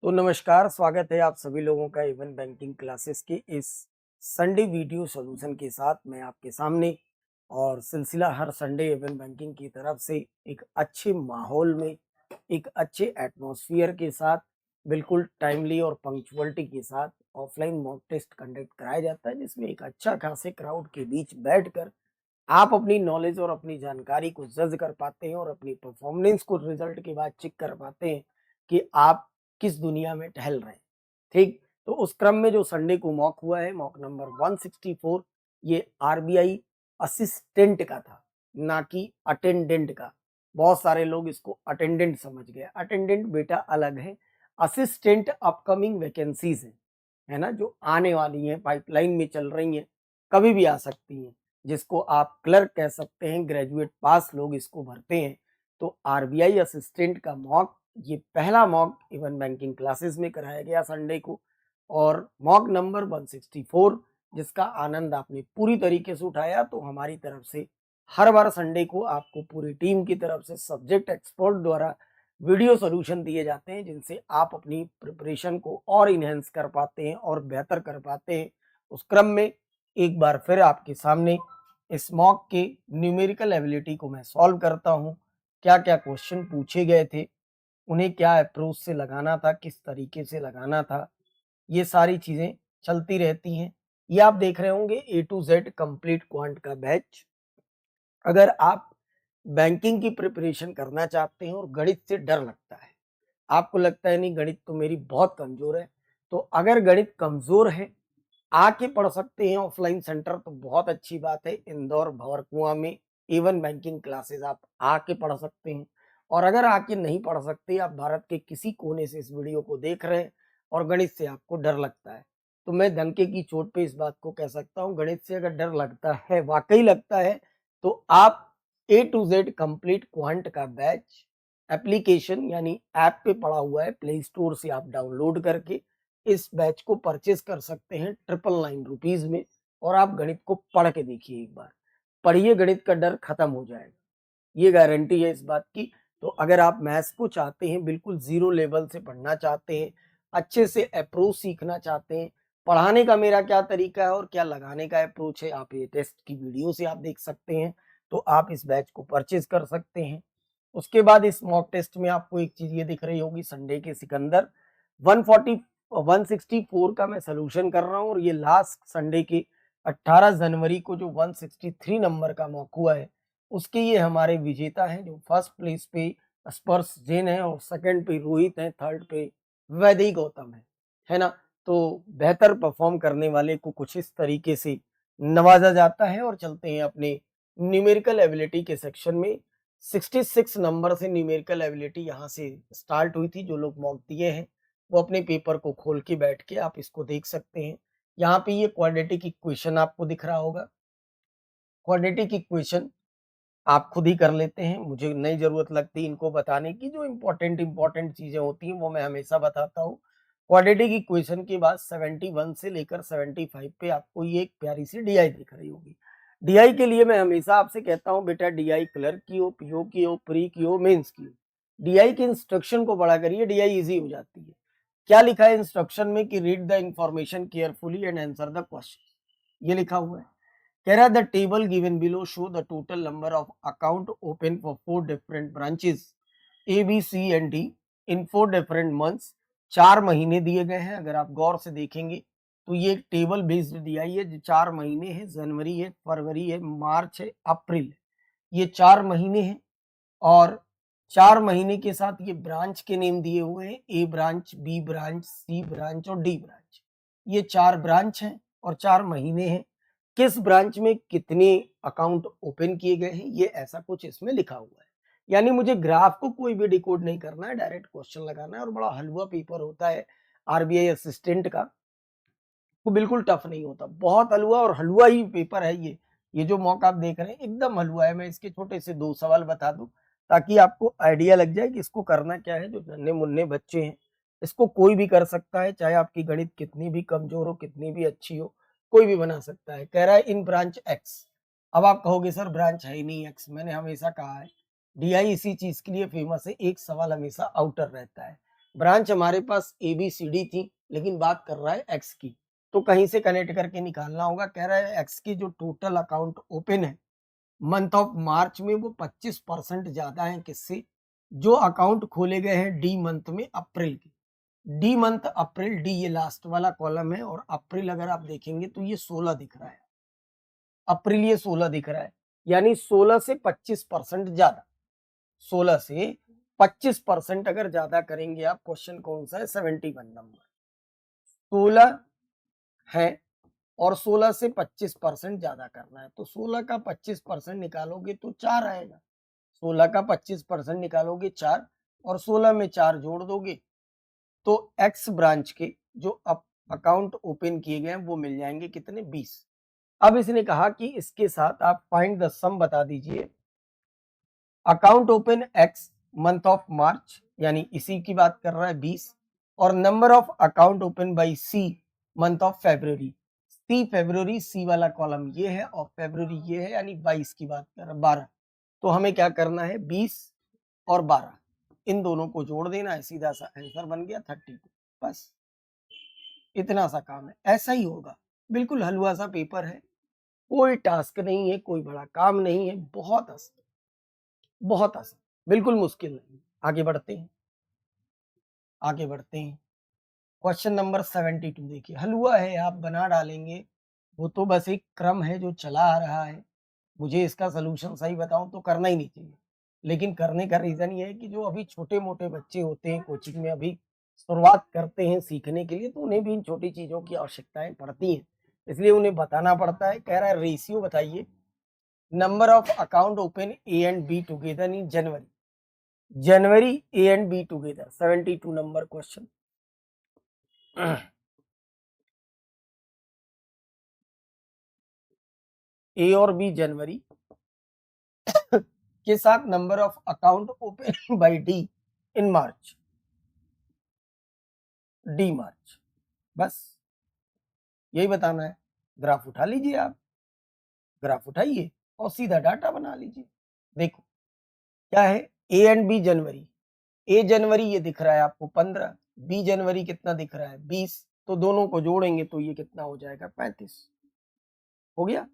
तो नमस्कार, स्वागत है आप सभी लोगों का इवन बैंकिंग क्लासेस के इस संडे वीडियो सॉल्यूशन के साथ मैं आपके सामने। और सिलसिला हर संडे इवन बैंकिंग की तरफ से एक अच्छे माहौल में, एक अच्छे एटमॉस्फेयर के साथ, बिल्कुल टाइमली और पंक्चुअलिटी के साथ ऑफलाइन मॉक टेस्ट कंडक्ट कराया जाता है, जिसमें एक अच्छा खासे क्राउड के बीच बैठकर आप अपनी नॉलेज और अपनी जानकारी को जज कर पाते हैं और अपनी परफॉर्मेंस को रिजल्ट के बाद चेक कर पाते हैं कि आप किस दुनिया में टहल रहे हैं। ठीक, तो उस क्रम में जो संडे को मॉक हुआ है, मॉक नंबर 164, ये आरबीआई असिस्टेंट का था, ना कि अटेंडेंट का। बहुत सारे लोग इसको अटेंडेंट समझ गए। अटेंडेंट बेटा अलग है, असिस्टेंट अपकमिंग वैकेंसीज है ना, जो आने वाली हैं, पाइपलाइन में चल रही हैं, कभी भी आ सकती हैं, जिसको आप क्लर्क कह सकते हैं। ग्रेजुएट पास लोग इसको भरते हैं। तो आरबीआई असिस्टेंट का मॉक, ये पहला मॉक इवन बैंकिंग क्लासेस में कराया गया संडे को, और मॉक नंबर 164, जिसका आनंद आपने पूरी तरीके से उठाया। तो हमारी तरफ से हर बार संडे को आपको पूरी टीम की तरफ से सब्जेक्ट एक्सपर्ट द्वारा वीडियो सॉल्यूशन दिए जाते हैं, जिनसे आप अपनी प्रिपरेशन को और इनहेंस कर पाते हैं और बेहतर कर पाते हैं। उस क्रम में एक बार फिर आपके सामने इस मॉक के न्यूमेरिकल एबिलिटी को मैं सॉल्व करता हूँ। क्या क्या क्वेश्चन पूछे गए थे, उन्हें क्या अप्रोच से लगाना था, किस तरीके से लगाना था, ये सारी चीजें चलती रहती हैं। ये आप देख रहे होंगे ए टू जेड कंप्लीट क्वांट का बैच। अगर आप बैंकिंग की प्रिपरेशन करना चाहते हैं और गणित से डर लगता है, आपको लगता है नहीं गणित तो मेरी बहुत कमजोर है, तो अगर गणित कमजोर है, आके पढ़ सकते हैं ऑफलाइन सेंटर, तो बहुत अच्छी बात है। इंदौर भंवरकुआं में इवन बैंकिंग क्लासेस आप आके पढ़ सकते हैं। और अगर आके नहीं पढ़ सकते, आप भारत के किसी कोने से इस वीडियो को देख रहे हैं और गणित से आपको डर लगता है, तो मैं डंके की चोट पे इस बात को कह सकता हूँ, गणित से अगर डर लगता है, वाकई लगता है, तो आप ए टू जेड कंप्लीट क्वांट का बैच एप्लीकेशन यानी ऐप पे पड़ा हुआ है, प्ले स्टोर से आप डाउनलोड करके इस बैच को परचेज कर सकते हैं 999 रुपीज में। और आप गणित को पढ़ के देखिए, एक बार पढ़िए, गणित का डर खत्म हो जाएगा, ये गारंटी है इस बात की। तो अगर आप मैथ्स को चाहते हैं, बिल्कुल जीरो लेवल से पढ़ना चाहते हैं, अच्छे से अप्रोच सीखना चाहते हैं, पढ़ाने का मेरा क्या तरीका है और क्या लगाने का अप्रोच है, आप ये टेस्ट की वीडियो से आप देख सकते हैं। तो आप इस बैच को परचेज कर सकते हैं। उसके बाद इस मॉक टेस्ट में आपको एक चीज ये दिख रही होगी, संडे के सिकंदर 140 164 का मैं सोल्यूशन कर रहा हूँ, और ये लास्ट संडे के 18 जनवरी को जो 163 नंबर का मॉक हुआ है, उसके ये हमारे विजेता हैं। जो फर्स्ट प्लेस पे स्पर्श जैन है, और सेकंड पे रोहित है, थर्ड पे वैदिक गौतम है ना। तो बेहतर परफॉर्म करने वाले को कुछ इस तरीके से नवाजा जाता है। और चलते हैं अपने न्यूमेरिकल एबिलिटी के सेक्शन में। 66 नंबर से न्यूमेरिकल एबिलिटी यहाँ से स्टार्ट हुई थी। जो लोग मॉक दिए हैं, वो अपने पेपर को खोल के बैठ के आप इसको देख सकते हैं। यहाँ पे ये क्वाड्रेटिक इक्वेशन आपको दिख रहा होगा। क्वाड्रेटिक इक्वेशन आप खुद ही कर लेते हैं, मुझे नई जरूरत लगती इनको बताने की। जो इंपॉर्टेंट चीजें होती हैं वो मैं हमेशा बताता हूँ। क्वाड्रेटिक इक्वेशन के बाद 71 से लेकर 75 पे आपको ये एक प्यारी सी डीआई दिख रही होगी। डीआई के लिए मैं हमेशा आपसे कहता हूँ, बेटा डीआई क्लर्क की हो, पीओ की हो, प्री की हो, मेंस की हो, डीआई के इंस्ट्रक्शन को बड़ा करिए, डीआई इजी हो जाती है। क्या लिखा है इंस्ट्रक्शन में कि read the information carefully and answer the question, ये लिखा हुआ है। कह रहा है the table given below show the total number of account open for 4 different branches A B C and D in 4 different months. 4 महीने दिए गए हैं। अगर आप गौर से देखेंगे तो ये एक टेबल बेस्ड डीआई है, जो 4 महीने है, जनवरी है, फरवरी है, मार्च है, अप्रैल है, ये 4 महीने हैं। और 4 महीने के साथ ये ब्रांच के नेम दिए हुए हैं, ए ब्रांच, बी ब्रांच, सी ब्रांच और डी ब्रांच। ये 4 ब्रांच हैं और 4 महीने हैं। किस ब्रांच में कितने अकाउंट ओपन किए गए हैं, ये ऐसा कुछ इसमें लिखा हुआ है। यानी मुझे ग्राफ को कोई भी डिकोड नहीं करना है, डायरेक्ट क्वेश्चन लगाना है। और बड़ा हलवा पेपर होता है आरबीआई असिस्टेंट का, वो बिल्कुल टफ नहीं होता, बहुत हलवा और हलवा ही पेपर है ये। ये जो मॉक आप देख रहे हैं एकदम हलवा है। मैं इसके छोटे से 2 सवाल बता दूं, ताकि आपको आइडिया लग जाए कि इसको करना क्या है। जो नन्हे मुन्ने बच्चे हैं, इसको कोई भी कर सकता है, चाहे आपकी गणित कितनी भी कमजोर हो, कितनी भी अच्छी हो, कोई भी बना सकता है। कह रहा है इन ब्रांच एक्स। अब आप कहोगे सर ब्रांच है ही नहीं एक्स, मैंने हमेशा कहा है डीआई इसी चीज के लिए फेमस है, एक सवाल हमेशा आउटर रहता है। ब्रांच हमारे पास ABCD थी, लेकिन बात कर रहा है एक्स की, तो कहीं से कनेक्ट करके निकालना होगा। कह रहा है एक्स की जो टोटल अकाउंट ओपन है मंथ ऑफ मार्च में वो 25% ज्यादा है किससे, जो अकाउंट खोले गए हैं डी मंथ में अप्रैल के। डी मंथ अप्रैल, डी ये लास्ट वाला कॉलम है, और अप्रैल अगर आप देखेंगे तो ये 16 दिख रहा है, अप्रैल ये 16 दिख रहा है, यानी 16 से 25% ज्यादा। 16 से 25% अगर ज्यादा करेंगे आप, क्वेश्चन कौन सा है, 71 नंबर। 16 है और 16 से 25% ज्यादा करना है, तो 16 का 25% निकालोगे तो 4 आएगा। 16 का 25% निकालोगे 4, और 16 में 4 जोड़ दोगे तो एक्स ब्रांच के जो अकाउंट ओपन किए गए हैं वो मिल जाएंगे कितने, 20। अब इसने कहा कि इसके साथ आप फाइंड द सम बता दीजिए। Account open x month of March, यानी इसी की बात कर रहा है 20, और number of account open by C month of February. C February, C वाला कॉलम ये है और फेब्रुवरी ये है, यानी 22 की बात कर रहा है, 12। तो हमें क्या करना है, 20 और 12 इन दोनों को जोड़ देना है, सीधा सा आंसर बन गया 32। बस इतना सा काम है, ऐसा ही होगा, बिल्कुल हलवा सा पेपर है, कोई टास्क नहीं है, कोई बड़ा काम नहीं है, बहुत आसान, बहुत आसान, बिल्कुल मुश्किल नहीं। आगे बढ़ते हैं, आगे बढ़ते हैं। क्वेश्चन नंबर 72 देखिए, हलवा है, आप बना डालेंगे, वो तो बस एक क्रम है जो चला आ रहा है। मुझे इसका सोल्यूशन सही बताऊं तो करना ही नहीं चाहिए, लेकिन करने का रीजन ये है कि जो अभी छोटे मोटे बच्चे होते हैं कोचिंग में, अभी शुरुआत करते हैं सीखने के लिए, तो उन्हें भी इन छोटी चीजों की आवश्यकताएं पड़ती हैं, इसलिए उन्हें बताना पड़ता है। कह रहा है रेशियो बताइए, number of account open A and B together in January. January A and B together, 72 number question. A और बी जनवरी के साथ number of account open by D in March, D March, बस यही बताना है। ग्राफ उठा लीजिए आप, ग्राफ उठाइए और सीधा डाटा बना लीजिए। देखो क्या है, ए एंड बी जनवरी, ए जनवरी ये दिख रहा है आपको 15, बी जनवरी कितना दिख रहा है 20, तो दोनों को जोड़ेंगे तो ये कितना हो जाएगा 35। हो गया।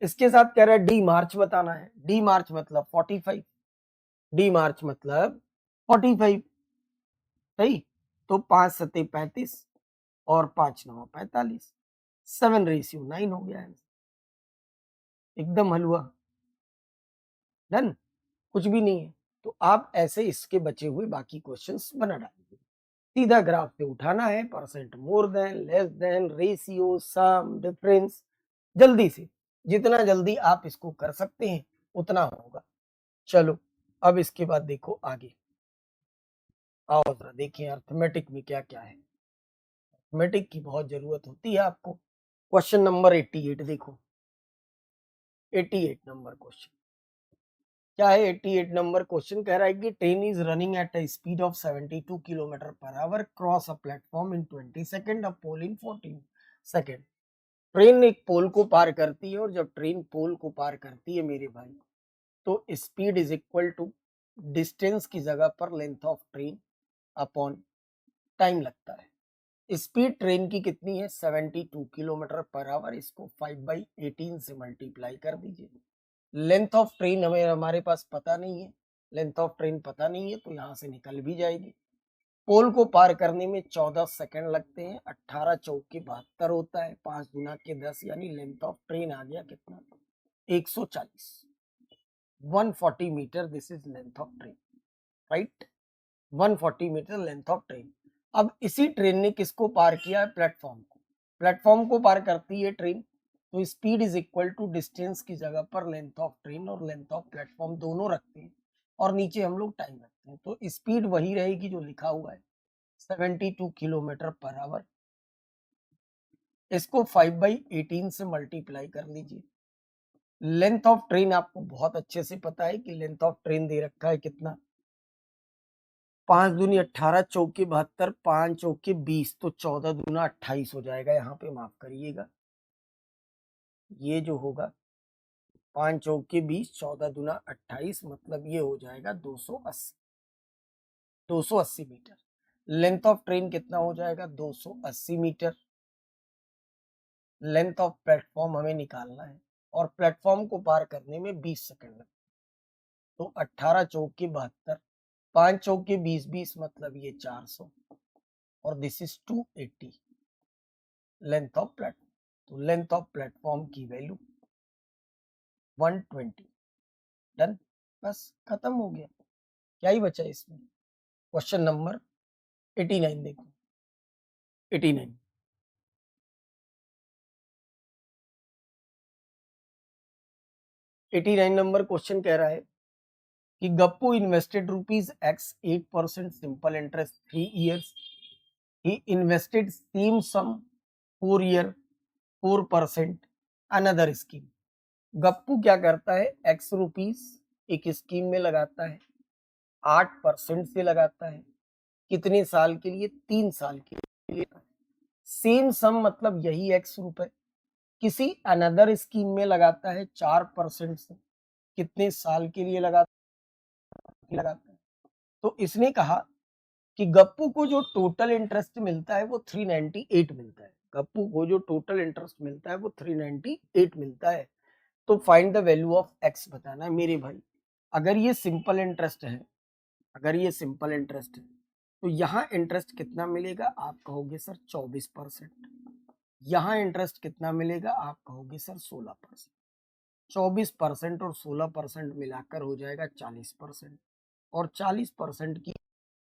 इसके साथ कह रहा है डी मार्च बताना है, डी मार्च मतलब 45, डी मार्च मतलब 45, सही। तो 5 सत्ते 35 और 5 9 45, 7:9 हो गया है, एकदम हलवा, डन, कुछ भी नहीं है। तो आप ऐसे इसके बचे हुए बाकी क्वेश्चंस बना डालिए, सीधा ग्राफ से उठाना है, percent more than, less than, ratio, sum, difference, जल्दी से, जितना जल्दी आप इसको कर सकते हैं उतना होगा। चलो अब इसके बाद देखो आगे, आओ जरा देखिए अर्थमेटिक में क्या क्या है। अर्थमेटिक की बहुत जरूरत होती है आपको। क्वेश्चन नंबर 88 देखो, 88 नंबर क्वेश्चन क्या है। 88 नंबर क्वेश्चन कह रहा है कि train is running at a speed of 72 kilometre per hour cross a platform in 20 second, a pole in 14 second. Train एक पोल को पार करती है, और जब ट्रेन पोल को पार करती है मेरे भाई, तो speed is equal to distance की जगह पर length of train upon time लगता है। स्पीड ट्रेन की कितनी है, 72 किलोमीटर पर आवर, इसको 5/18 से मल्टीप्लाई कर दीजिए। लेंथ ऑफ ट्रेन हमें हमारे पास पता नहीं है, लेंथ ऑफ ट्रेन पता नहीं है, तो यहाँ से निकल भी जाएगी। पोल को पार करने में 14 सेकंड लगते हैं, 18 चौके 72 होता है, 5 गुना के 10, यानी लेंथ ऑफ ट्रेन आ गया कितना, 140, 140 metre, this is length of train, right, 140 metre length of train. अब इसी ट्रेन ने किसको पार किया है, प्लेटफॉर्म को। प्लेटफॉर्म को पार करती है ट्रेन, तो speed is equal to distance की जगह पर लेंथ ऑफ ट्रेन और लेंथ ऑफ प्लेटफॉर्म दोनों रखते हैं, और नीचे हम लोग टाइम रखते हैं, तो स्पीड वही रहेगी जो लिखा हुआ है, 72 किलोमीटर पर आवर। इसको 5/18 से मल्टीप्लाई कर लीजिए। लेंथ ऑफ ट्रेन आपको बहुत अच्छे से पता है कि लेंथ ऑफ ट्रेन दे रखा है कितना, 5 दूनी 18, चौके 72, 5 चौके 20, तो 14 दूना 28 हो जाएगा। यहाँ पे माफ करिएगा, ये जो होगा 5 चौके 20, 14 दूना 28, मतलब ये हो जाएगा 280, 280 मीटर। लेंथ ऑफ ट्रेन कितना हो जाएगा 280 मीटर। लेंथ ऑफ प्लेटफॉर्म हमें निकालना है और प्लेटफॉर्म को पार करने में 20 सेकंड लगते, तो 18 चौक के 72, 5 चौक के 20 20 मतलब ये 400 और this is 280 length of platform. तो लेंथ ऑफ प्लेटफॉर्म की वैल्यू 120। डन, बस खत्म हो गया। क्या ही बचा इसमें। क्वेश्चन नंबर 89 देखो। 89 नंबर क्वेश्चन कह रहा है कि Gappu invested rupees x 8% simple interest 3 years. He invested same sum 4 year 4% another scheme. Gappu क्या करता है, एक्स रुपीज एक स्कीम में लगाता है, 8% से लगाता है। कितने साल के लिए, 3 साल के लिए। सेम सम मतलब यही एक्स रुपए किसी अनदर स्कीम में लगाता है 4% से। कितने साल के लिए लगाता है। तो इसने कहा कि गप्पू को जो टोटल इंटरेस्ट मिलता है वो 398 मिलता है। गप्पू को जो टोटल इंटरेस्ट मिलता है वो 398 मिलता है। तो find the value of x बताना है मेरे भाई। अगर ये सिंपल इंटरेस्ट है, अगर ये सिंपल इंटरेस्ट है तो यहाँ इंटरेस्ट कितना मिलेगा, आप कहोगे सर 24%। यहाँ इंटरेस्ट कितना मिलेगा, आप कहोगे सर 16%। 24% और 16% मिलाकर हो जाएगा 40%, और 40% की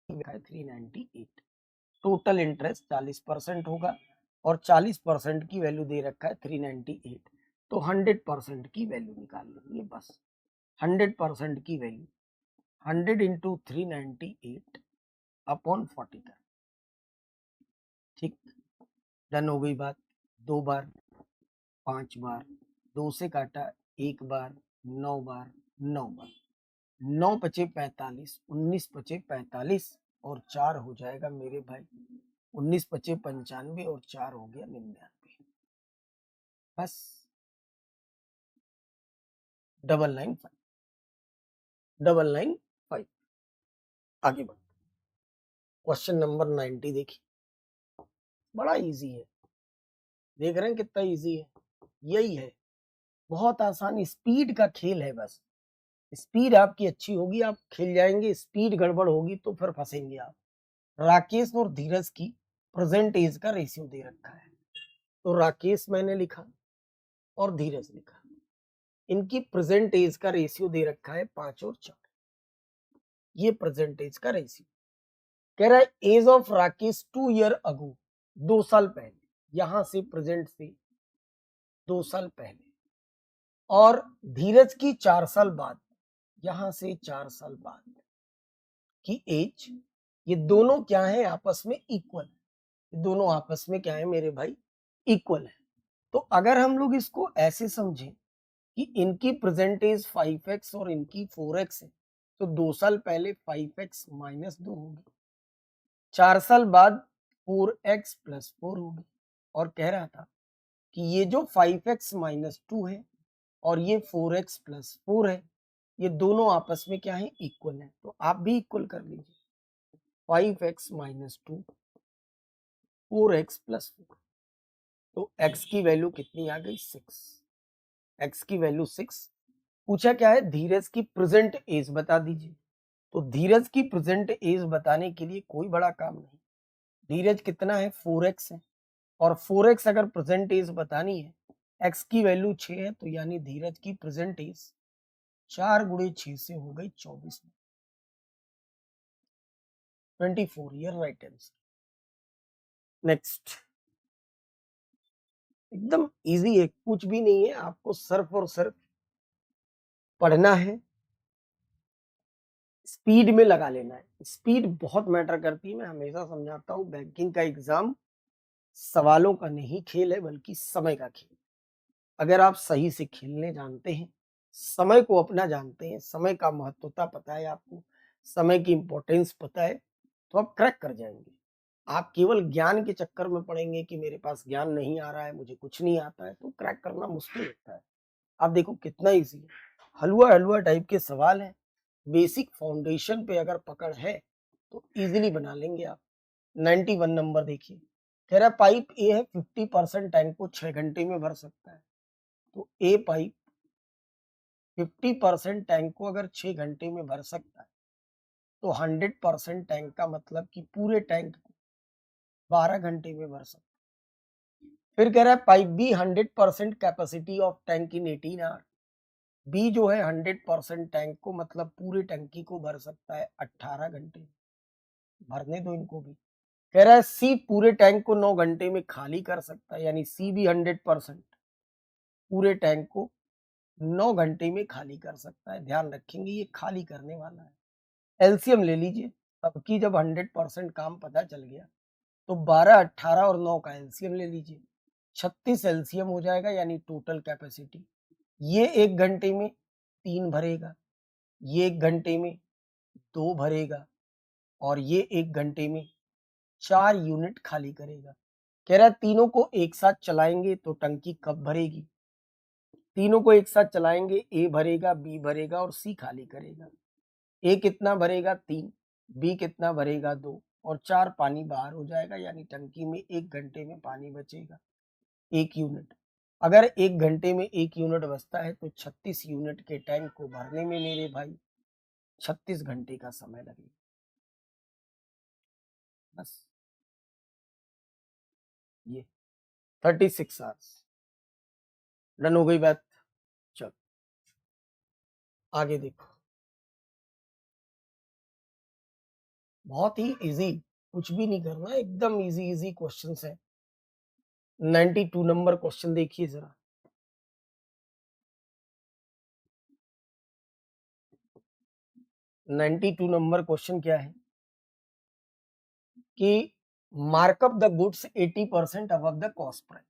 398। टोटल इंटरेस्ट 40% होगा और 40% की वैल्यू दे रखा है 398। तो 100% की वैल्यू निकाल लेंगे बस। 100% की वैल्यू 100 इंटू 398 अपॉन 40 का। ठीक, डन हो गई बात। 2 बार, 5 बार, 2 से काटा 1 बार, 9 बार, 9 बार, 9 पचे 45, 19 पचे 45 और 4 हो जाएगा मेरे भाई 19 पचे 95 और 4 हो गया 99। बस 995। आगे बढ़। क्वेश्चन नंबर 90 देखिए, बड़ा इजी है। देख रहे हैं कितना इजी है। यही है, बहुत आसान, स्पीड का खेल है। बस स्पीड आपकी अच्छी होगी आप खेल जाएंगे, स्पीड गड़बड़ होगी तो फिर फंसेंगे आप। राकेश और धीरज की प्रेजेंट एज का रेशियो दे रखा है। तो राकेश मैंने लिखा और धीरज लिखा, इनकी प्रेजेंट एज का रेशियो दे रखा है 5 और 4। ये प्रेजेंट एज का रेशियो कह रहा है एज ऑफ राकेश 2 year अगो, 2 साल पहले, यहां से प्रेजेंट से 2 साल पहले, और धीरज की 4 साल बाद, यहां से 4 साल बाद की एज। ये दोनों क्या है, आपस में इक्वल है। दोनों आपस में क्या है मेरे भाई, इक्वल है। तो अगर हम लोग इसको ऐसे समझें कि इनकी प्रेजेंट एज 5x और इनकी 4x है, तो 2 साल पहले 5x माइनस 2 होगी, 4 साल बाद 4x प्लस 4 होगी। और कह रहा था कि ये जो 5x माइनस 2 है और ये 4x प्लस 4 है, ये दोनों आपस में क्या है, इक्वल है। तो आप भी इक्वल कर लीजिए, 5x माइनस 2 4x प्लस 4। तो x की वैल्यू कितनी आ गई, 6। x की वैल्यू 6। पूछा क्या है, धीरज की प्रेजेंट एज बता दीजिए। तो धीरज की प्रेजेंट एज बताने के लिए कोई बड़ा काम नहीं। धीरज कितना है, 4x है, और 4x अगर प्रेजेंट एज बतानी है, x की वैल्यू 6 है, तो यानी धीरज की प्रेजेंट एज 4 गुणे 6 से हो गई 24 में, 24 ईयर। Right answer. नेक्स्ट, एकदम इजी है, कुछ भी नहीं है, आपको सिर्फ और सिर्फ पढ़ना है, स्पीड में लगा लेना है। स्पीड बहुत मैटर करती है। मैं हमेशा समझाता हूँ, बैंकिंग का एग्जाम सवालों का नहीं खेल है, बल्कि समय का खेल। अगर आप सही से खेलने जानते हैं, समय को अपना जानते हैं, समय का महत्वता पता है आपको, समय की इंपॉर्टेंस पता है, तो आप क्रैक कर जाएंगे। आप केवल ज्ञान के चक्कर में पड़ेंगे कि मेरे पास ज्ञान नहीं आ रहा है, मुझे कुछ नहीं आता है, तो क्रैक करना मुश्किल होता है। आप देखो कितना इजी है, हलवा हलवा टाइप के सवाल है। बेसिक फाउंडेशन पे अगर पकड़ है तो इजीली बना लेंगे आप। 91 नंबर देखिए, कह रहा है पाइप ए है 50% टैंक को 6 घंटे में भर सकता है। तो ए पाइप 50% टैंक को अगर 6 घंटे में भर सकता है तो 100% टैंक का मतलब कि पूरे टैंक को 12 घंटे में भर सकता है। फिर कह रहा है pipe B 100% capacity of tank in 18 hour. B जो है 100% टैंक को मतलब पूरी टंकी को भर सकता है 18 घंटे। भरने दो इनको भी। कह रहा है सी पूरे टैंक को 9 घंटे में खाली कर सकता है, यानी सी भी 100% पूरे टैंक को 9 घंटे में खाली कर सकता है। ध्यान रखेंगे ये खाली करने वाला है। एलसीएम ले लीजिए, सबकी जब 100% काम पता चल गया तो 12, 18 और 9 का एलसीएम ले लीजिए, 36 एलसीएम हो जाएगा, यानी टोटल कैपेसिटी। ये 1 घंटे में 3 भरेगा, ये 1 घंटे में 2 भरेगा और ये 1 घंटे में 4 यूनिट खाली करेगा। कह रहा है तीनों को एक साथ चलाएंगे तो टंकी कब भरेगी। तीनों को एक साथ चलाएंगे, ए भरेगा, बी भरेगा और सी खाली करेगा। ए कितना भरेगा 3, बी कितना भरेगा 2 और 4 पानी बाहर हो जाएगा, यानी टंकी में 1 घंटे में पानी बचेगा 1 यूनिट। अगर 1 घंटे में 1 यूनिट बचता है तो 36 यूनिट के टैंक को भरने में मेरे भाई 36 घंटे का समय लगेगा। बस ये 36 आवर्स। डन हो गई बात। चलो आगे देखो, बहुत ही इजी, कुछ भी नहीं करना, एकदम इजी इजी क्वेश्चंस है। 92 नंबर क्वेश्चन देखिए जरा। 92 नंबर क्वेश्चन क्या है कि markup the goods 80% above the cost price.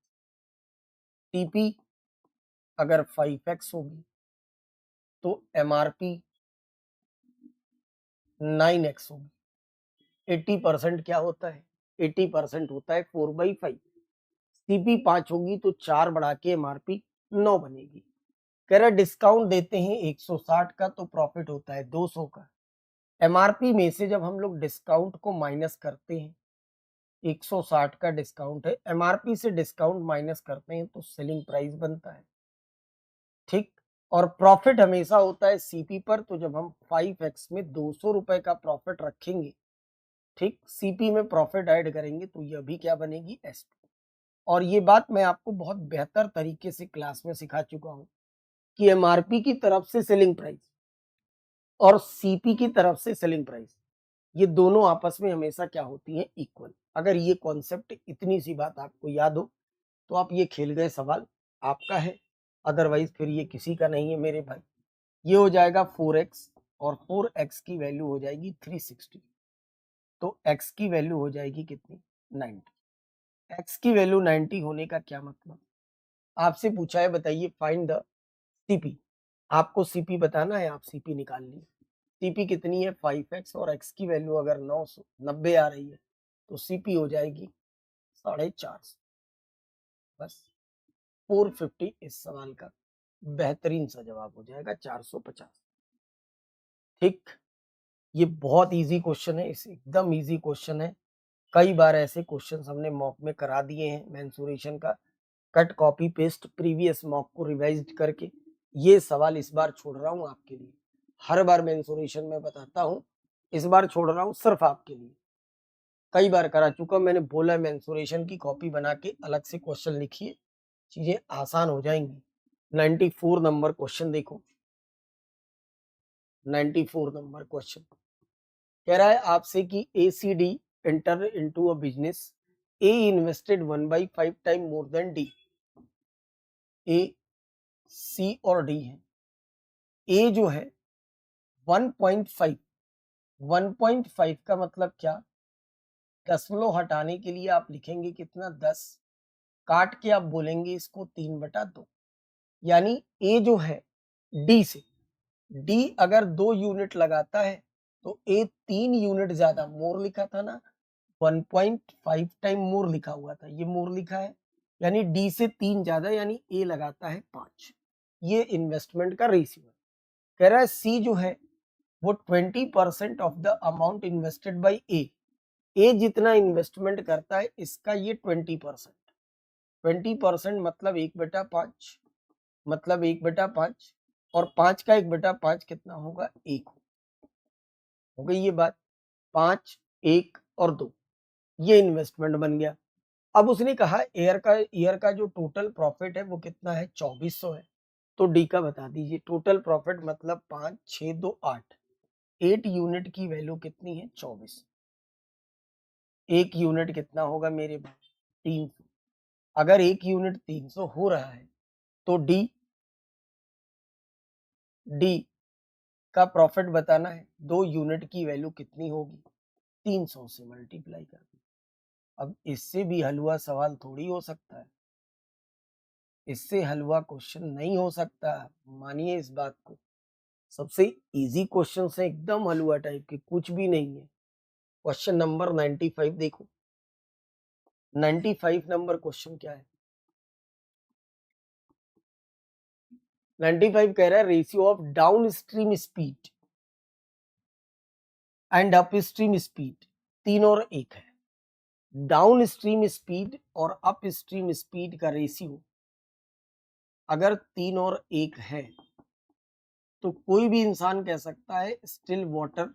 TP अगर 5x होगी तो एमआरपी 9x होगी। 80% क्या होता है, 80% होता है 4/5। सीपी 5 होगी तो 4 बढ़ा के एमआरपी 9 बनेगी। कह रहा डिस्काउंट देते हैं 160 का तो प्रॉफिट होता है 200 का। एमआरपी में से जब हम लोग डिस्काउंट को माइनस करते हैं, 160 का डिस्काउंट है, एमआरपी से डिस्काउंट माइनस करते हैं तो सेलिंग प्राइस बनता है। ठीक, और प्रॉफिट हमेशा होता है सीपी पर, तो जब हम 5x में 200 रुपए का प्रॉफिट रखेंगे, ठीक, सीपी में प्रॉफिट ऐड करेंगे तो यह भी क्या बनेगी, एसपी। और ये बात मैं आपको बहुत बेहतर तरीके से क्लास में सिखा चुका हूं कि एमआरपी की तरफ से सेलिंग प्राइस और सीपी की तरफ से सेलिंग प्राइस, ये दोनों आपस में हमेशा क्या होती हैं, इक्वल। अगर ये कॉन्सेप्ट, इतनी सी बात आपको याद हो तो आप ये खेल गए, सवाल आपका है, अदरवाइज फिर ये किसी का नहीं है मेरे भाई। ये हो जाएगा 4x और 4x की वैल्यू हो जाएगी 360, तो x की वैल्यू हो जाएगी कितनी, 90। x की वैल्यू 90 होने का क्या मतलब, आपसे पूछा है बताइए फाइंड द सीपी। आपको सीपी बताना है, आप सीपी निकाल ली। सीपी कितनी है 5x और x की वैल्यू अगर 990 आ रही है तो सीपी हो जाएगी 450। बस 450 इस सवाल का बेहतरीन सा जवाब हो जाएगा, 450। ठीक, ये बहुत इजी क्वेश्चन है, इस एकदम इजी क्वेश्चन है। कई बार ऐसे क्वेश्चंस हमने मॉक में करा दिए हैं मेंसुरेशन का, cut copy paste previous mock को रिवाइज करके। ये सवाल इस बार छोड़ रहा हूं आपके लिए, हर बार मेंसुरेशन में बताता हूं, इस बार छोड़ रहा हूं सिर्फ आपके लिए। कई बार करा चुका, मैंने बोला मेंसुरेशन की कॉपी बना के अलग से क्वेश्चन लिखिए, चीजें आसान हो जाएंगी। 94 नंबर क्वेश्चन देखो, 94 नंबर क्वेश्चन कह रहा है आपसे कि ACD enter into a business, A invested 1/5 time more than D. A, C और डी है। ए जो है 1.5, 1.5 का मतलब क्या, दशमलव हटाने के लिए आप लिखेंगे कितना, 10, काट के आप बोलेंगे इसको 3/2, यानी ए जो है डी से, डी अगर 2 यूनिट लगाता है तो ए 3 यूनिट ज्यादा, मोर लिखा था ना, 1.5 टाइम मोर लिखा हुआ था, ये मोर लिखा है, यानी डी से 3 ज्यादा, यानी ए लगाता है 5। ये इन्वेस्टमेंट का रेशियो है। कह रहा है सी जो है वो 20% of the amount invested by A, A जितना इन्वेस्टमेंट करता है इसका ये 20%, 20% मतलब 1/5, मतलब 1/5, और 5 का 1/5 कितना होगा, 1 हो गई ये बात। 5, 1 और 2, ये इन्वेस्टमेंट बन गया। अब उसने कहा ईयर का जो टोटल प्रॉफिट है वो कितना है, 2400 है। तो डी का बता दीजिए। टोटल प्रॉफिट मतलब 5, 6, 2, 8, 8 यूनिट की वैल्यू कितनी है, 24। एक यूनिट कितना होगा मेरे पास, 300। अगर एक यूनिट 300 हो रहा है तो डी डी का प्रॉफिट बताना है, 2 यूनिट की वैल्यू कितनी होगी, 300 से मल्टीप्लाई कर दी। अब इससे भी हलवा सवाल थोड़ी हो सकता है, इससे हलवा क्वेश्चन नहीं हो सकता, मानिए इस बात को। सबसे इजी क्वेश्चन है, एकदम हलवा टाइप के, कुछ भी नहीं है। क्वेश्चन नंबर 95 देखो, 95 नंबर क्वेश्चन क्या है। 95 कह रहा है ratio of down stream speed and up stream speed 3 और 1 है। डाउन स्ट्रीम स्पीड और अप स्ट्रीम स्पीड का रेशियो अगर 3 और 1 है तो कोई भी इंसान कह सकता है स्टिल वाटर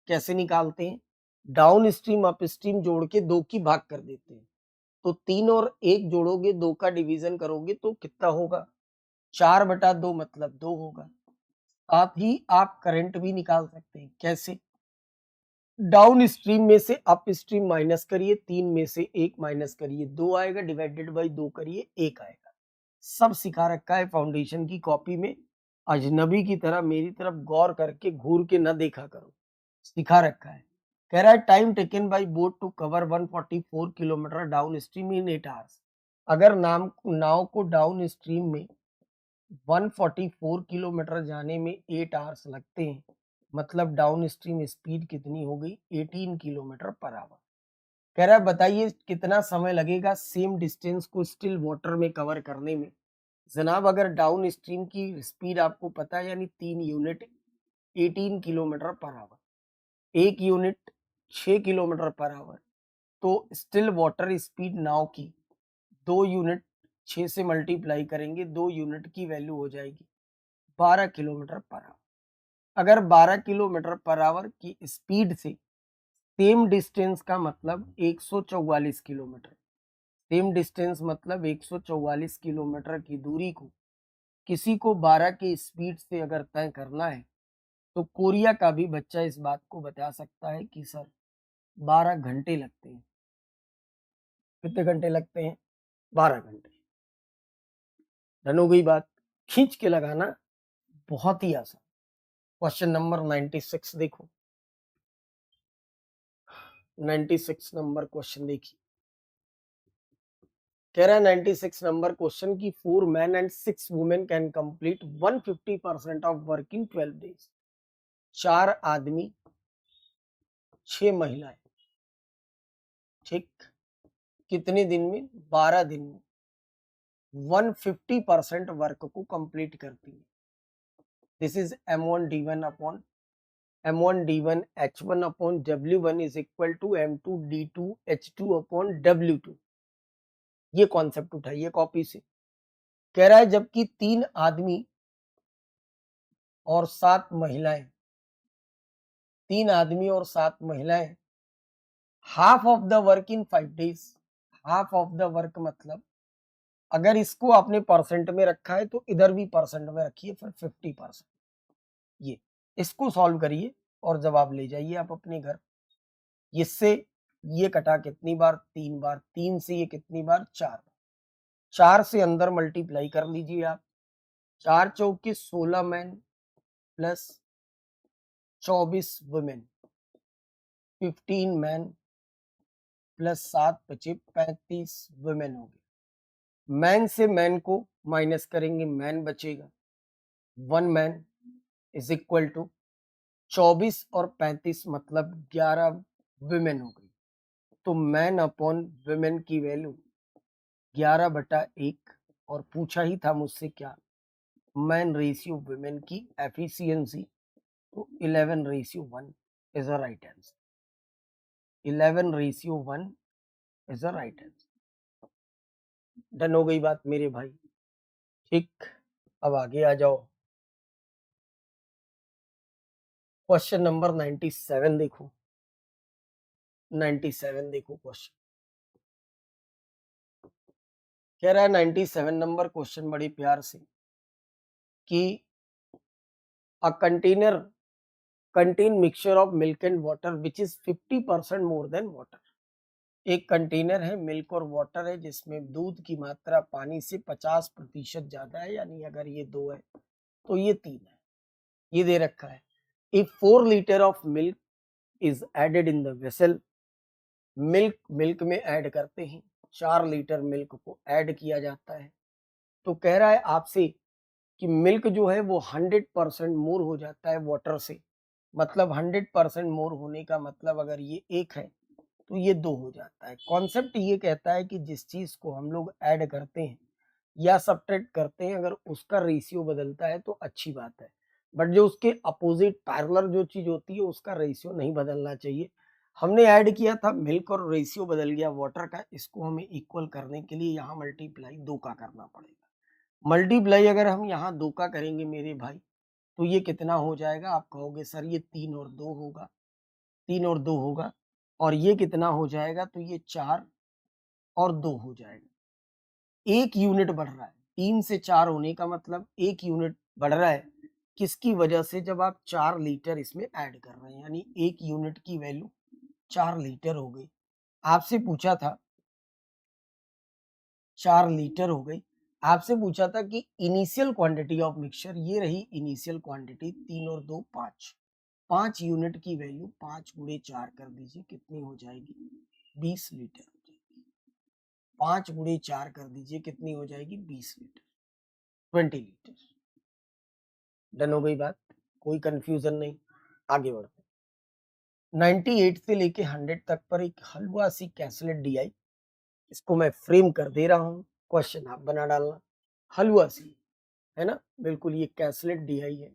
कैसे निकालते हैं, डाउन स्ट्रीम अप स्ट्रीम जोड़ के 2 की भाग कर देते हैं। तो 3 और 1 जोड़ोगे, 2 का डिवीजन करोगे तो कितना होगा, 4/2 मतलब 2 होगा। साथ ही आप करंट भी निकाल सकते हैं, कैसे, डाउन स्ट्रीम में से अप स्ट्रीम माइनस करिए, 3 में से 1 माइनस करिए, 2 आएगा, डिवाइडेड बाई 2 करिए, 1 आएगा। सब सिखा रखा है फाउंडेशन की कॉपी में। अजनबी की तरह मेरी तरफ गौर करके घूर के न देखा करो, सिखा रखा है। कह रहा है time taken by boat to cover 144 kilometre downstream in 8 hours. अगर नाव को डाउन स्ट्रीम में 144 किलोमीटर जाने में 8 आवर्स लगते हैं, मतलब डाउन स्ट्रीम स्पीड कितनी हो गई, 18 किलोमीटर पर आवर। कह रहा है बताइए कितना समय लगेगा सेम डिस्टेंस को स्टिल वाटर में कवर करने में। जनाब अगर डाउन स्ट्रीम की स्पीड आपको पता है, यानी 3 unit 18 kilometre per our, 1 unit 6 kilometre per our, तो स्टिल वाटर स्पीड नाव की 2 यूनिट 6 से मल्टीप्लाई करेंगे, 2 यूनिट की वैल्यू हो जाएगी 12 किलोमीटर पर आवर। अगर 12 किलोमीटर पर आवर की स्पीड से सेम डिस्टेंस का मतलब 144 किलोमीटर, सेम डिस्टेंस मतलब 144 किलोमीटर की दूरी को किसी को 12 की स्पीड से अगर तय करना है, तो कोरिया का भी बच्चा इस बात को बता सकता है कि सर 12 घंटे लगते हैं। कितने घंटे लगते हैं, 12 घंटे। डन हो गई बात। खींच के लगाना बहुत ही आसान। क्वेश्चन नंबर 96 देखो, 96 नंबर क्वेश्चन देखिए। कह रहा है 96 नंबर क्वेश्चन की 4 man and 6 women can complete 150% of work in 12 days. 4 आदमी 6 महिलाएं, ठीक, कितने दिन में, 12 दिन में 150% वर्क को कंप्लीट करती है। This is m1d1 upon m1d1 h1 upon w1 is equal to m2d2 h2 upon w2। ये कॉन्सेप्ट उठाइए कॉपी से। कह रहा है जबकि 3 आदमी और 7 महिलाएं, 3 आदमी और 7 महिलाएं half of the work in 5 days. Half of the work मतलब अगर इसको आपने परसेंट में रखा है तो इधर भी परसेंट में रखिए, फिर 50%। ये इसको सॉल्व करिए और जवाब ले जाइए आप अपने घर। इससे ये कटा कितनी बार, 3 बार, 3 से ये कितनी बार, 4 बार, 4 से अंदर मल्टीप्लाई कर लीजिए आप। 4 चौके 16 man plus 24 women, 15 man plus 7 बचे 35 वुमेन हो गए। मैन से मैन को माइनस करेंगे, मैन बचेगा, 1 मैन इज इक्वल टू 24 और 35 मतलब 11 वुमेन हो गई। तो मैन अपॉन वुमेन की वैल्यू 11/1, और पूछा ही था मुझसे क्या, मैन रेशियो वुमेन की एफिशिएंसी, तो 11:1 is a right answer. 11:1 is the right answer. Done हो गई बात मेरे भाई। ठीक, अब आगे आ जाओ। क्वेश्चन नंबर 97 देखो। 97 देखो क्वेश्चन। कह रहा है 97 नंबर क्वेश्चन बड़ी प्यार से कि a container contain mixture of milk and water which is 50% more than water. एक कंटेनर है, मिल्क और वाटर है, जिसमें दूध की मात्रा पानी से 50% ज्यादा है, यानी अगर ये 2 है तो ये 3 है। ये दे रखा है। If 4 litre of milk is added in the vessel, milk में ऐड करते हैं, 4 लीटर मिल्क को ऐड किया जाता है, तो कह रहा है आपसे कि मिल्क जो है वो 100% मोर हो जाता है वाटर से। मतलब 100% मोर होने का मतलब अगर ये 1 है तो ये 2 हो जाता है। कॉन्सेप्ट ये कहता है कि जिस चीज को हम लोग ऐड करते हैं या सब्ट्रैक्ट करते हैं, अगर उसका रेशियो बदलता है तो अच्छी बात है, बट जो उसके अपोजिट पैरेलल जो चीज होती है उसका रेशियो नहीं बदलना चाहिए। हमने ऐड किया था मिल्क और रेशियो बदल गया वाटर का, इसको हमें इक्वल करने के लिए यहाँ मल्टीप्लाई 2 का करना पड़ेगा। मल्टीप्लाई अगर हम यहाँ 2 का करेंगे मेरे भाई तो ये कितना हो जाएगा? आप कहोगे सर ये 3 और 2 होगा, 3 और 2 होगा, और ये कितना हो जाएगा? तो ये 4 और 2 हो जाएगा। 1 यूनिट बढ़ रहा है, 3 से 4 होने का मतलब 1 यूनिट बढ़ रहा है। किसकी वजह से? जब आप 4 लीटर इसमें ऐड कर रहे हैं, यानी 1 यूनिट की वैल्यू 4 लीटर हो गई। आपसे पूछा था 4 लीटर हो गई। आपसे पूछा था कि इनिशियल क्वांटिटी ऑफ मिक्सचर, ये रही इनिशियल क्वांटिटी, 3 और 2 5, 5 यूनिट की वैल्यू 5 गुणे 4 कर दीजिए, कितनी हो जाएगी? 20 लीटर हो जाएगी। 5 गुणे 4 कर दीजिए, कितनी हो जाएगी? 20 लीटर, 20 लीटर। डन हो गई बात, कोई कंफ्यूजन नहीं। आगे बढ़ते। 98 से लेके 100 तक पर एक हलवा सी कैसलेट दी आई, इसको मैं फ्रेम कर दे रहा हूँ, क्वेश्चन आप बना डालना। हलवा सी है ना, बिल्कुल ये कैसलेट डी आई है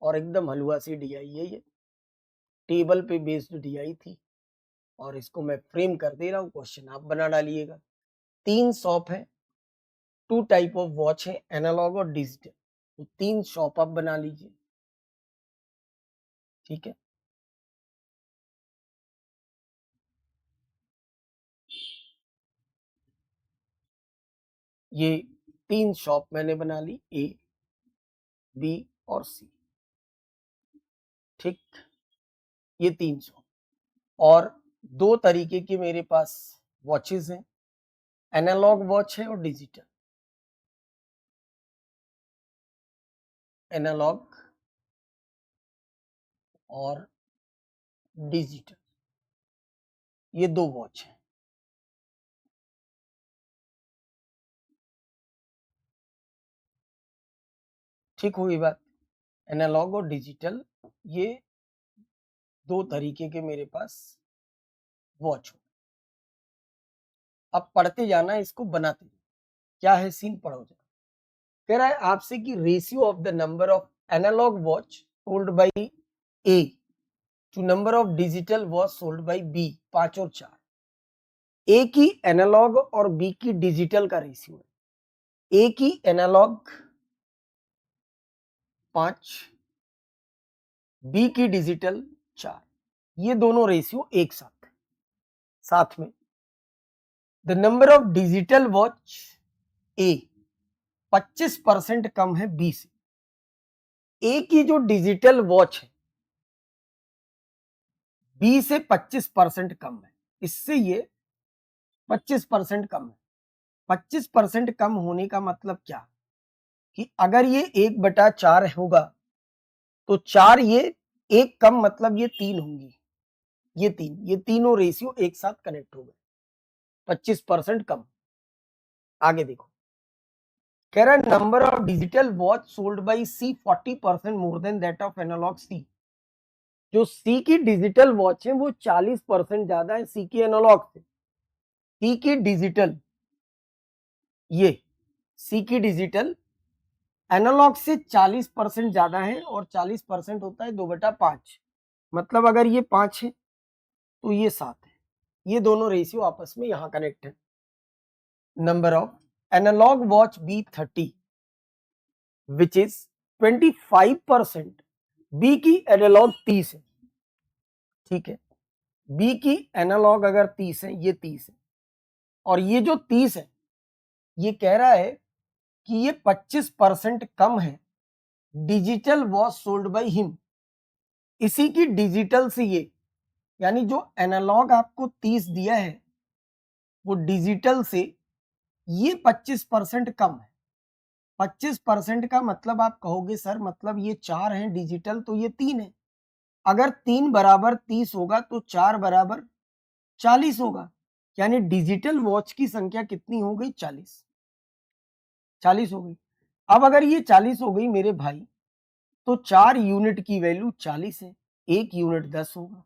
और एकदम हलवा सी डी आई है, ये टेबल पे बेस्ड डी आई थी और इसको मैं फ्रेम कर दे रहा हूँ, क्वेश्चन आप बना डालिएगा। 3 शॉप है, 2 टाइप ऑफ वॉच है, एनालॉग और डिजिटल, तो 3 शॉप आप बना लीजिए। ठीक है, ये 3 शॉप मैंने बना ली, ए बी और सी। ठीक, ये 3 शॉप और 2 तरीके की मेरे पास वॉचेस हैं, एनालॉग वॉच है और डिजिटल। एनालॉग और डिजिटल, ये 2 वॉच हैं। ठीक होगी बात, एनालॉग और डिजिटल, ये 2 तरीके के मेरे पास वॉच हो। अब पढ़ते जाना, इसको बनाते जाना। क्या है सीन, पढ़ो जाना। कह रहा है आपसे कि ratio of the number of analogue watch sold by A to number of digital watch sold by B, 5 और 4। ए की एनालॉग और बी की डिजिटल का रेशियो है। ए की एनालॉग 5, बी की डिजिटल 4, ये दोनों रेशियो एक साथ है। साथ में the number of digital watch A 25% कम है बी से। ए की जो डिजिटल वॉच है बी से 25% कम है, इससे ये 25% कम है। 25% कम होने का मतलब क्या कि अगर ये 1/4 होगा तो 4 ये 1 कम, मतलब ये 3 होंगी, ये 3, ये तीनों रेशियो एक साथ कनेक्ट हो गए, 25% कम। आगे देखो, कह रहा है number of digital watch sold by C 40% more than that of analogue C. जो सी की डिजिटल वॉच है वो 40% ज्यादा है सी की एनालॉग से। सी की डिजिटल, ये सी की डिजिटल एनालॉग से 40% ज्यादा है, और 40% होता है 2/5, मतलब अगर ये 5 है तो ये 7 है। ये दोनों रेशियो आपस में यहाँ कनेक्ट है। Number of analogue watch B30 which is 25%, B की एनालॉग 30 है, ठीक है। बी की एनालॉग अगर 30 है, ये 30 है, और ये जो 30 है ये कह रहा है कि ये 25% कम है। Digital was sold by him, इसी की डिजिटल से ये, यानी जो एनालॉग आपको 30 दिया है वो डिजिटल से ये 25% कम है। 25% का मतलब आप कहोगे सर मतलब ये 4 हैं डिजिटल तो ये 3 है। अगर 3 बराबर 30 होगा तो 4 बराबर 40 होगा, यानी डिजिटल वॉच की संख्या कितनी हो गई? 40। 40 हो गई। अब अगर ये 40 हो गई मेरे भाई, तो 4 यूनिट की वैल्यू 40 है, 1 यूनिट 10 होगा।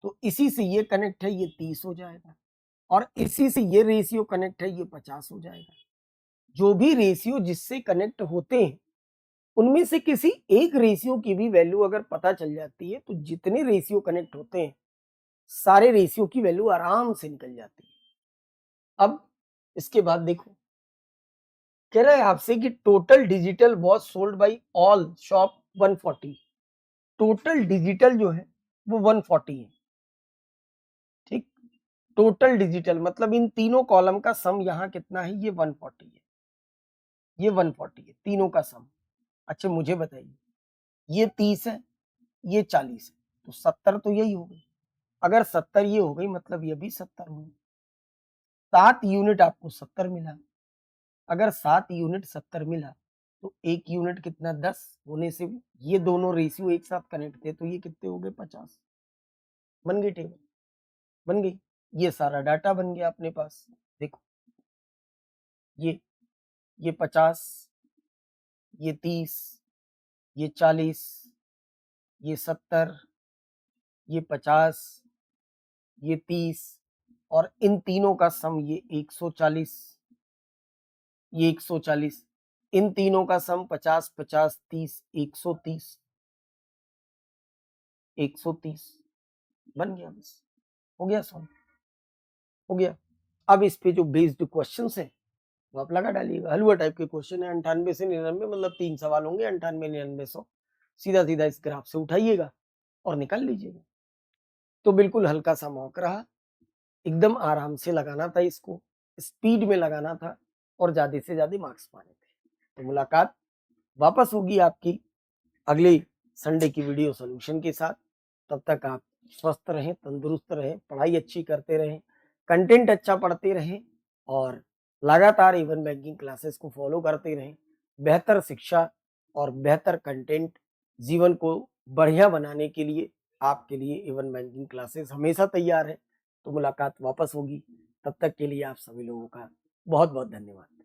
तो इसी से ये कनेक्ट है, ये 30 हो जाएगा, और इसी से ये रेशियो कनेक्ट है, ये 50 हो जाएगा। जो भी रेशियो जिससे कनेक्ट होते हैं उनमें से किसी एक रेशियो की भी वैल्यू अगर पता चल जाती है तो जितने रेशियो कनेक्ट होते हैं सारे रेशियो की वैल्यू आराम से निकल जाती है। अब इसके बाद देखो, कह रहा है आपसे कि total digital was sold by all shop 140। Total digital जो है वो 140 है, ठीक। टोटल डिजिटल मतलब इन तीनों कॉलम का सम यहाँ कितना है? ये 140 है, ये 140 है, तीनों का सम। अच्छा मुझे बताइए, ये 30 है, ये 40 है, तो 70 तो यही हो गई। अगर 70 ये हो गई मतलब ये भी 70 होगी। 7 यूनिट आपको 70 मिला। अगर 7 यूनिट 70 मिला तो 1 यूनिट कितना? 10 होने से ये दोनों रेशियो एक साथ कनेक्ट थे तो ये कितने हो गए? 50। बन गई टेबल? बन गई। ये सारा डाटा बन गया अपने पास। देखो ये 50, ये 30, ये 40, ये 70, ये 50, ये 30, और इन तीनों का सम ये 140, ये 140, इन तीनों का सम 50, 50, 30, 130, 130 बन गया। बस हो गया सॉल्व, हो गया। अब इस पे जो बेस्ड क्वेश्चन है वो आप लगा डालिएगा। हलवा टाइप के क्वेश्चन है, 98 से 99, मतलब 3 सवाल होंगे, 98, 99, 100। सीधा सीधा इस ग्राफ से उठाइएगा और निकाल लीजिएगा। तो बिल्कुल हल्का सा मॉक रहा, एकदम आराम से लगाना था, इसको स्पीड में लगाना था और ज्यादा से ज्यादा मार्क्स पाने थे। तो मुलाकात वापस होगी आपकी अगले संडे की वीडियो सॉल्यूशन के साथ। तब तक आप स्वस्थ रहें, तंदुरुस्त रहें, पढ़ाई अच्छी करते रहें, कंटेंट अच्छा पढ़ते रहें और लगातार इवन बैंकिंग क्लासेस को फॉलो करते रहें। बेहतर शिक्षा और बेहतर कंटेंट जीवन को बढ़िया बनाने के लिए आपके लिए इवन बैंकिंग क्लासेस हमेशा तैयार है। तो मुलाकात वापस होगी, तब तक के लिए आप सभी लोगों का बहुत बहुत धन्यवाद।